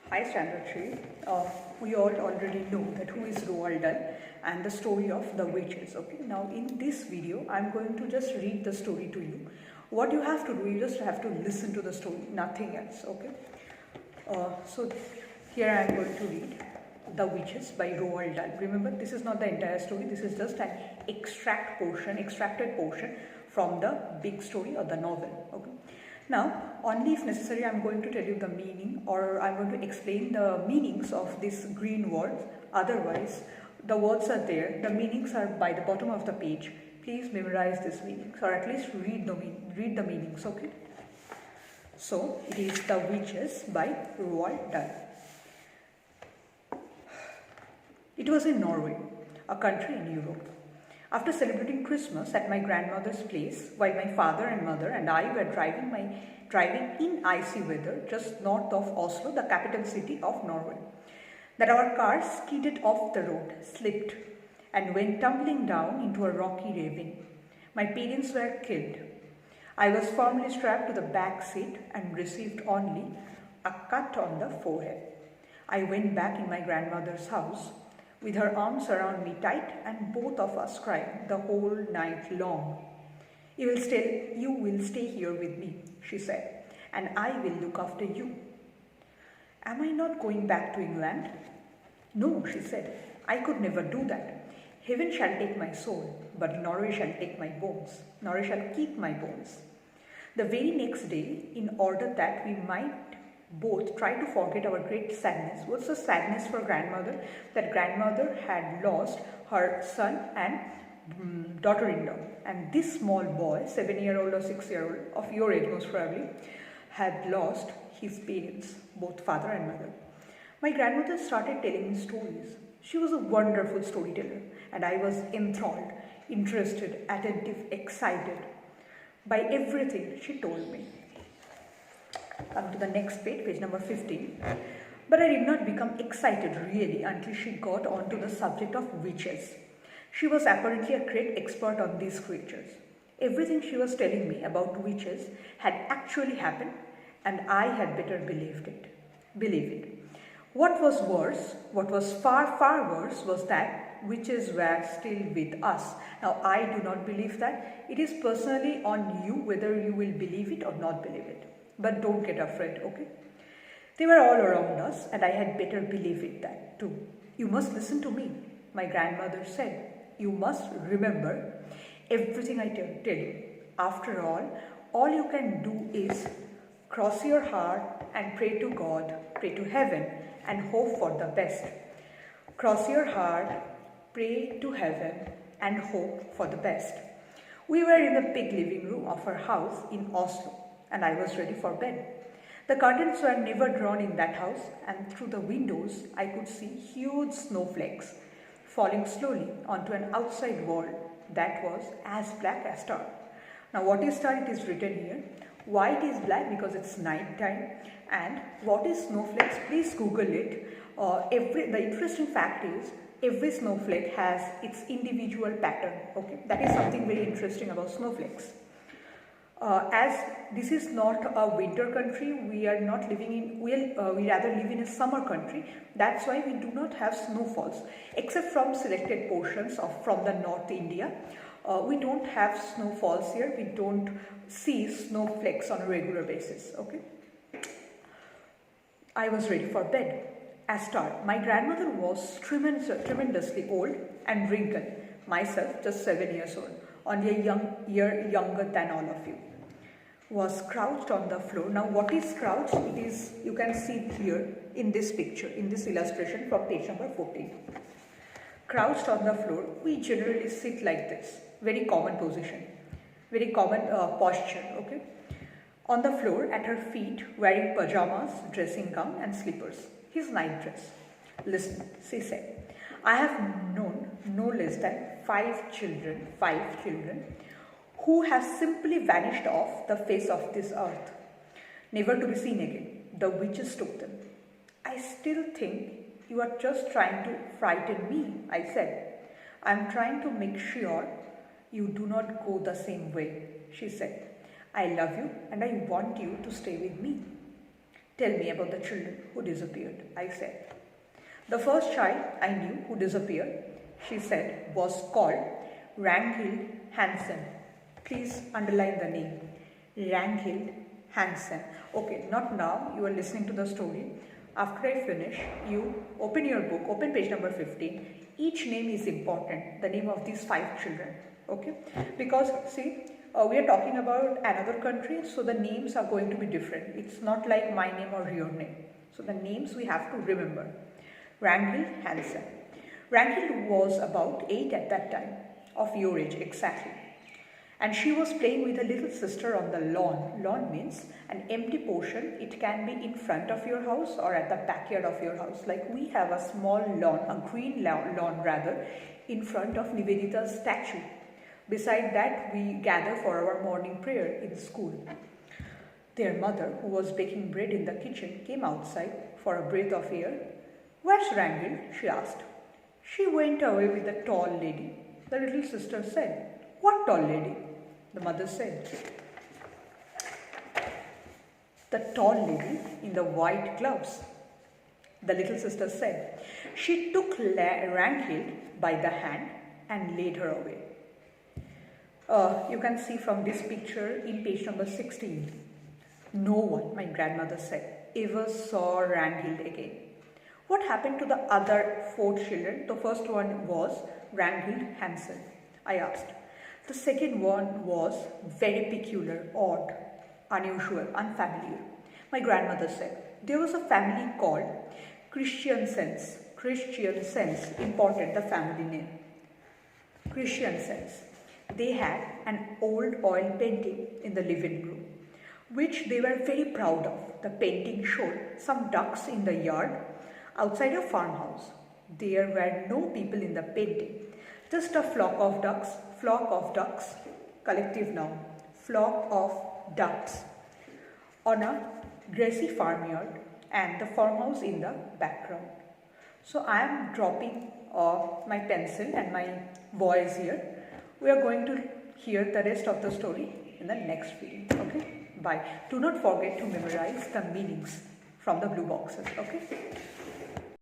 Hi Std-III. We all already know that who is Roald Dahl and the story of the witches. Okay. Now in this video, I'm going to just read the story to you. What you have to do, you just have to listen to the story, nothing else. Okay. So here I am going to read The Witches by Roald Dahl. Remember, this is not the entire story. This is just an extracted portion from the big story or the novel. Okay. Now, only if necessary, I am going to tell you the meaning, or I am going to explain the meanings of these green words. Otherwise, the words are there, the meanings are by the bottom of the page. Please memorize these meanings, or at least read the meanings, okay? So, it is The Witches by Roald Dahl. It was in Norway, a country in Europe. After celebrating Christmas at my grandmother's place, while my father and mother and I were driving in icy weather just north of Oslo, the capital city of Norway, that our car skidded off the road, slipped, and went tumbling down into a rocky ravine. My parents were killed. I was firmly strapped to the back seat and received only a cut on the forehead. I went back in my grandmother's house, with her arms around me tight, and both of us cried the whole night long. You will stay here with me, she said, and I will look after you. Am I not going back to England? No, she said, I could never do that. Heaven shall take my soul, but Norway shall take my bones. Norway shall keep my bones. The very next day, in order that we might both try to forget our great sadness, was the sadness for grandmother, that grandmother had lost her son and daughter-in-law, and this small boy, 7-year-old or 6-year-old, of your age most probably, had lost his parents, both father and mother. My grandmother started telling me stories. She was a wonderful storyteller, and I was enthralled, interested, attentive, excited by everything she told me. Come to the next page, page number 15. But I did not become excited really until she got on to the subject of witches. She was apparently a great expert on these creatures. Everything she was telling me about witches had actually happened, and I had better believe it. What was worse, what was far, far worse, was that witches were still with us. Now, I do not believe that. It is personally on you whether you will believe it or not believe it. But don't get afraid, okay? They were all around us, and I had better believe it that too. You must listen to me, my grandmother said. You must remember everything I tell you. After all you can do is cross your heart and pray to God, pray to heaven, and hope for the best. Cross your heart, pray to heaven, and hope for the best. We were in the big living room of our house in Oslo, and I was ready for bed. The curtains were never drawn in that house, and through the windows I could see huge snowflakes falling slowly onto an outside wall that was as black as tar. Now what is tar? It is written here. Why it is black? Because it's night time. And what is snowflakes? Please Google it. The interesting fact is every snowflake has its individual pattern. Okay, that is something very interesting about snowflakes. As this is not a winter country, we are not living in, we rather live in a summer country. That's why we do not have snowfalls, except from selected portions from the North India. We don't have snowfalls here. We don't see snowflakes on a regular basis. Okay. I was ready for bed. As start, my grandmother was tremendously old and wrinkled. Myself, just 7 years old, only a year younger than all of you, was crouched on the floor. Now what is crouched? It is, you can see it here in this picture, in this illustration from page number 14. Crouched on the floor, we generally sit like this, very common position, very common posture, okay? On the floor at her feet, wearing pajamas, dressing gown and slippers, his night dress. Listen, she said, I have known no less than 5 children, who have simply vanished off the face of this earth, never to be seen again. The witches took them. I still think you are just trying to frighten me, I said. I am trying to make sure you do not go the same way, she said. I love you and I want you to stay with me. Tell me about the children who disappeared, I said. The first child I knew who disappeared, she said, was called Ragnhild Hansen. Please underline the name. Ragnhild Hansen. Okay, not now. You are listening to the story. After I finish, you open your book, open page number 15. Each name is important, the name of these 5 children. Okay? Because, see, we are talking about another country, so the names are going to be different. It's not like my name or your name. So the names we have to remember. Ragnhild Hansen. Ragnhild was about 8 at that time, of your age exactly. And she was playing with her little sister on the lawn. Lawn means an empty portion. It can be in front of your house or at the backyard of your house. Like we have a small lawn, a green lawn rather, in front of Nivedita's statue. Beside that, we gather for our morning prayer in school. Their mother, who was baking bread in the kitchen, came outside for a breath of air. "Where's Ragnhild?" she asked. "She went away with the tall lady," the little sister said. "What tall lady?" the mother said. "The tall lady in the white gloves," the little sister said. "She took Ragnhild by the hand and led her away." You can see from this picture in page number 16. No one, my grandmother said, ever saw Ragnhild again. What happened to the other 4 children? The first one was Ragnhild Hansen, I asked. The second one was very peculiar, odd, unusual, unfamiliar. My grandmother said, there was a family called Christiansens. Christiansens, important, the family name. Christiansens. They had an old oil painting in the living room, which they were very proud of. The painting showed some ducks in the yard outside a farmhouse. There were no people in the painting, just a flock of ducks, collective noun, flock of ducks, on a grassy farmyard and the farmhouse in the background. So I am dropping my pencil and my voice here. We are going to hear the rest of the story in the next video. Okay? Bye. Do not forget to memorize the meanings from the blue boxes. Okay?